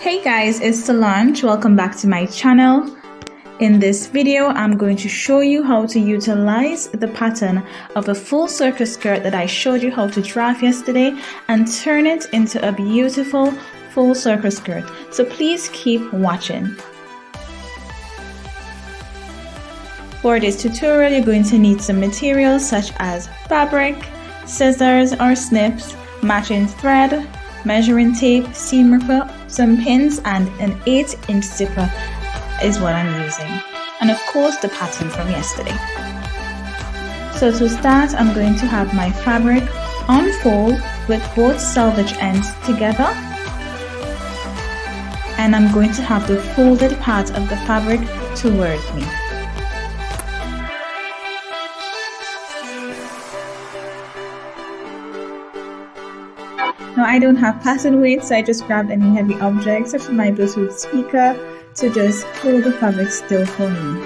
Hey guys, it's Solange. Welcome back to my channel. In this video, I'm going to show you how to utilize the pattern of a full circle skirt that I showed you how to draft yesterday and turn it into a beautiful full circle skirt. So please keep watching. For this tutorial, you're going to need some materials such as fabric, scissors or snips, matching thread, measuring tape, seam ripper, some pins, and an 8-inch zipper is what I'm using. And of course the pattern from yesterday. So to start, I'm going to have my fabric unfold with both selvage ends together. And I'm going to have the folded part of the fabric toward me. Now I don't have pattern weight, so I just grabbed any heavy object such as my Bluetooth speaker to just hold the fabric still for me.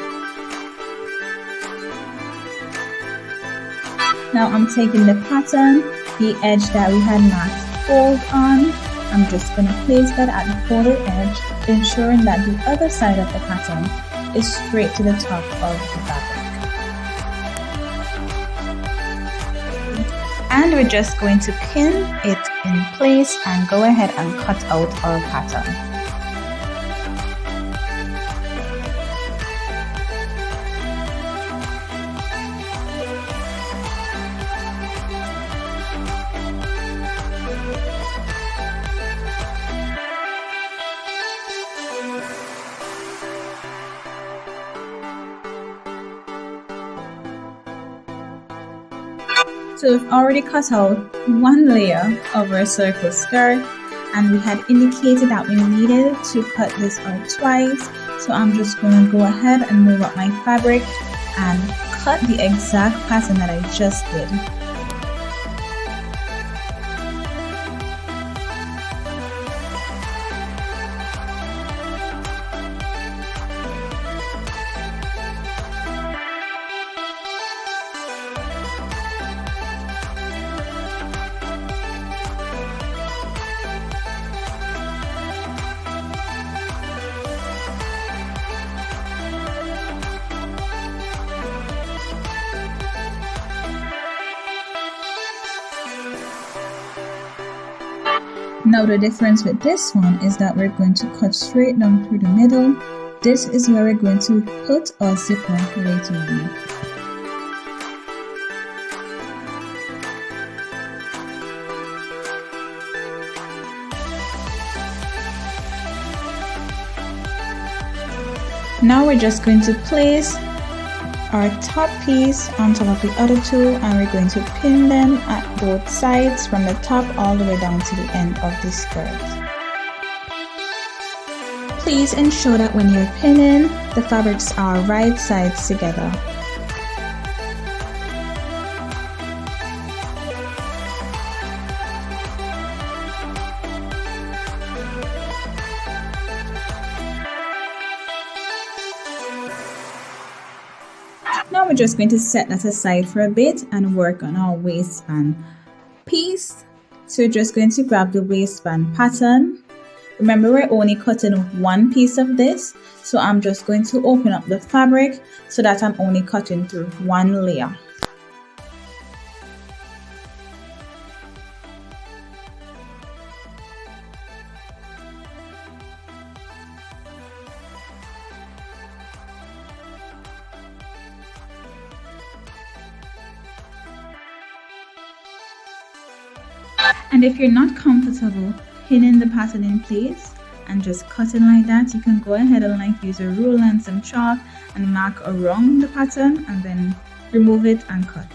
Now I'm taking the pattern, the edge that we had not fold on. I'm just going to place that at the folded edge, ensuring that the other side of the pattern is straight to the top of the fabric. And we're just going to pin it in place and go ahead and cut out our pattern. So we've already cut out one layer of our circle skirt, and we had indicated that we needed to cut this out twice. So I'm just going to go ahead and move up my fabric and cut the exact pattern that I just did. Now the difference with this one is that we're going to cut straight down through the middle. This is where we're going to put our zipper later on. Now we're just going to place our top piece on top of the other two, and we're going to pin them at both sides from the top all the way down to the end of the skirt. Please ensure that when you're pinning, the fabrics are right sides together. Now we're just going to set that aside for a bit and work on our waistband piece. So we're just going to grab the waistband pattern. Remember, we're only cutting one piece of this, so I'm just going to open up the fabric so that I'm only cutting through one layer. And if you're not comfortable pinning the pattern in place and just cutting like that, you can go ahead and use a ruler and some chalk and mark around the pattern and then remove it and cut.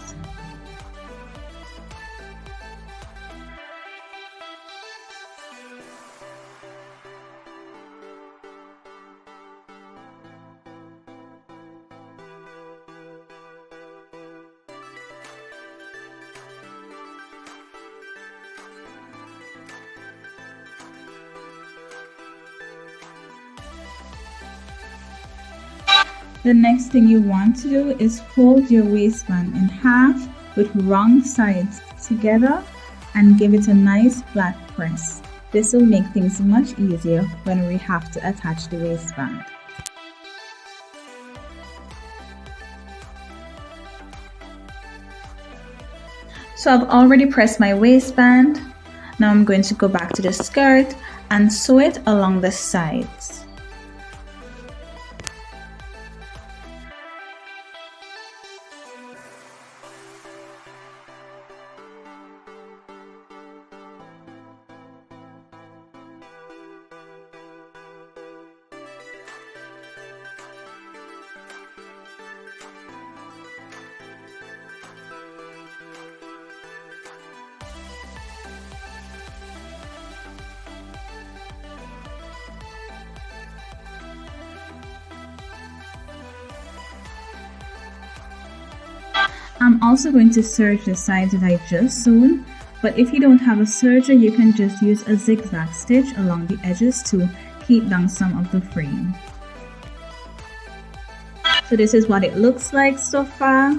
The next thing you want to do is fold your waistband in half with wrong sides together and give it a nice flat press. This will make things much easier when we have to attach the waistband. So I've already pressed my waistband. Now I'm going to go back to the skirt and sew it along the sides. I'm also going to serge the sides that I just sewn, but if you don't have a serger, you can just use a zigzag stitch along the edges to keep down some of the frame. So this is what it looks like so far.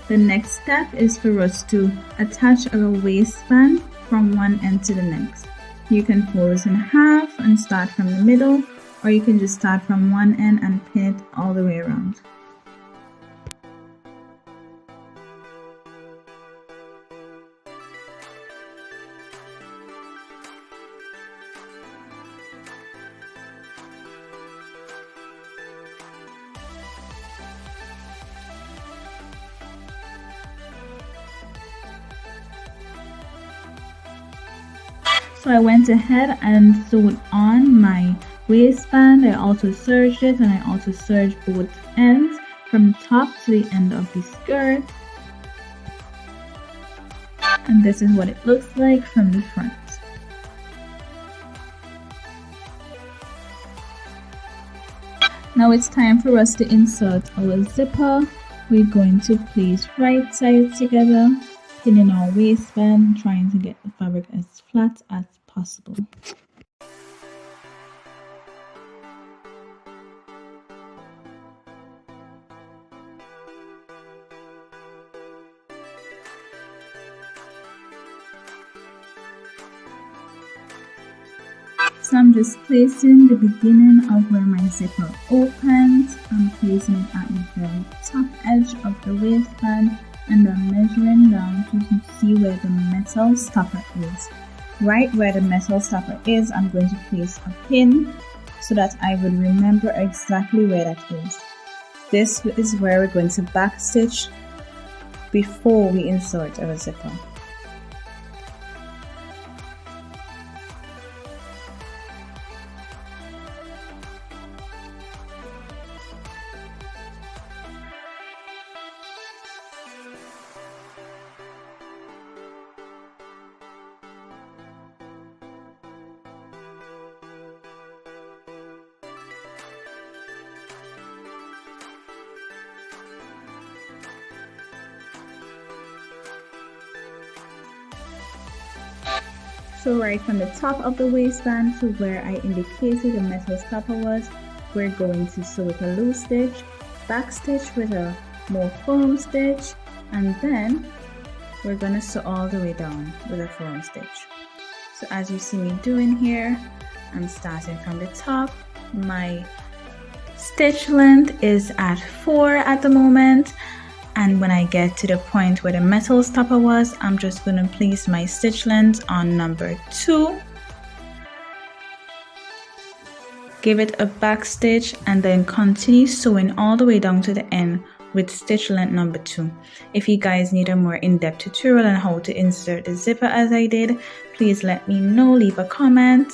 The next step is for us to attach our waistband from one end to the next. You can fold this in half and start from the middle, or you can just start from one end and pin it all the way around. So I went ahead and sewed on my waistband. I also serged it, and I also serged both ends from the top to the end of the skirt. And this is what it looks like from the front. Now it's time for us to insert our zipper. We're going to place right sides together, pinning our waistband, trying to get the fabric as flat as possible. So I'm just placing the beginning of where my zipper opens. I'm placing it at the very top edge of the waistband, and I'm measuring down to see where the metal stopper is. Right where the metal stopper is, I'm going to place a pin so that I would remember exactly where that is. This is where we're going to backstitch before we insert our zipper. So right from the top of the waistband to where I indicated the metal stopper was, we're going to sew with a loose stitch, backstitch with a more firm stitch, and then we're going to sew all the way down with a firm stitch. So as you see me doing here, I'm starting from the top. My stitch length is at 4 at the moment, and when I get to the point where the metal stopper was, I'm just going to place my stitch length on number 2, give it a back stitch, and then continue sewing all the way down to the end with stitch length number 2. If you guys need a more in-depth tutorial on how to insert the zipper as I did, please let me know, leave a comment.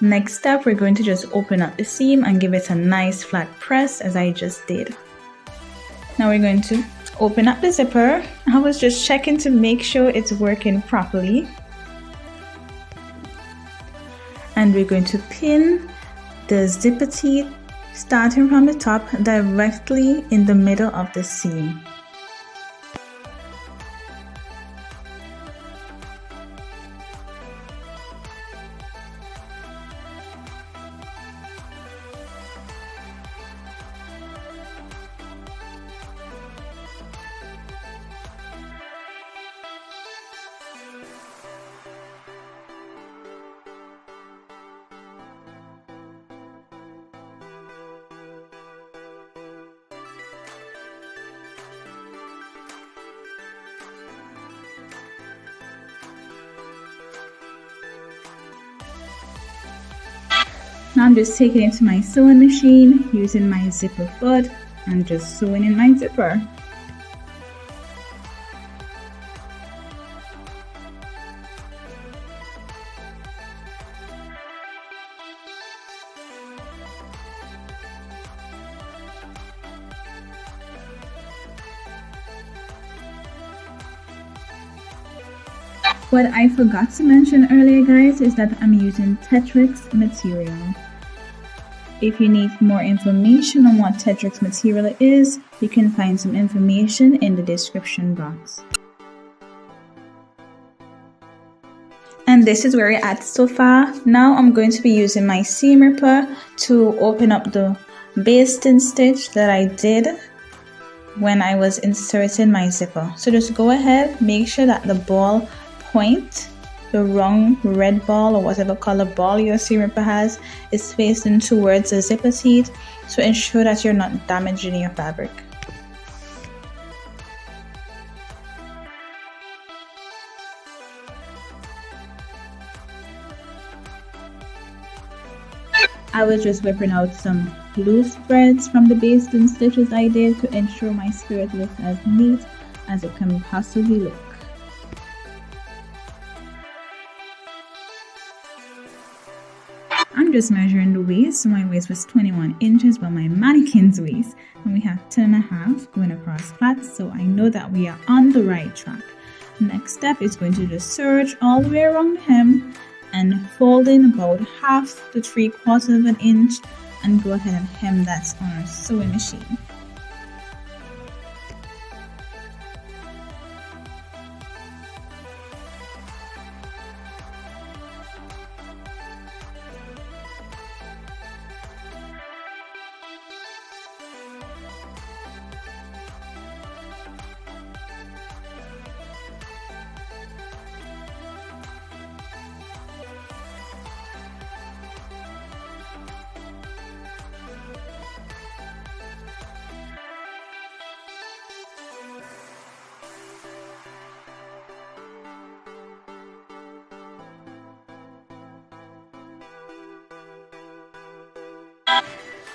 Next step, we're going to just open up the seam and give it a nice flat press as I just did. Now we're going to open up the zipper. I was just checking to make sure it's working properly. And we're going to pin the zipper teeth starting from the top directly in the middle of the seam. Now I'm just taking it to my sewing machine using my zipper foot and just sewing in my zipper. What I forgot to mention earlier, guys, is that I'm using Textrex material. If you need more information on what Textrex material is, you can find some information in the description box. And this is where we're at so far. Now I'm going to be using my seam ripper to open up the basting stitch that I did when I was inserting my zipper. So just go ahead, make sure that the ball point, the wrong red ball or whatever color ball your seam ripper has, is facing towards the zipper teeth to ensure that you're not damaging your fabric. I was just whipping out some loose threads from the basting stitches I did to ensure my skirt looks as neat as it can possibly look. I'm just measuring the waist, so my waist was 21 inches, but my mannequin's waist, and we have 10.5 going across flat, so I know that we are on the right track. Next step is going to just serge all the way around the hem and fold in about half to 3/4 of an inch and go ahead and hem that on our sewing machine.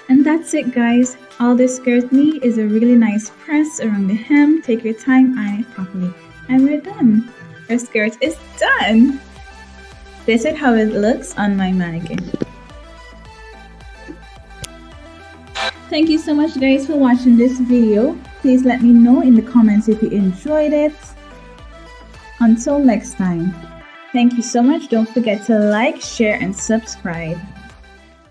And that's it, guys. All this skirt needs is a really nice press around the hem. Take your time, iron it properly, and we're done. Our skirt is done. This is how it looks on my mannequin. Thank you so much, guys, for watching this video. Please let me know in the comments if you enjoyed it. Until next time. Thank you so much. Don't forget to like, share, and subscribe.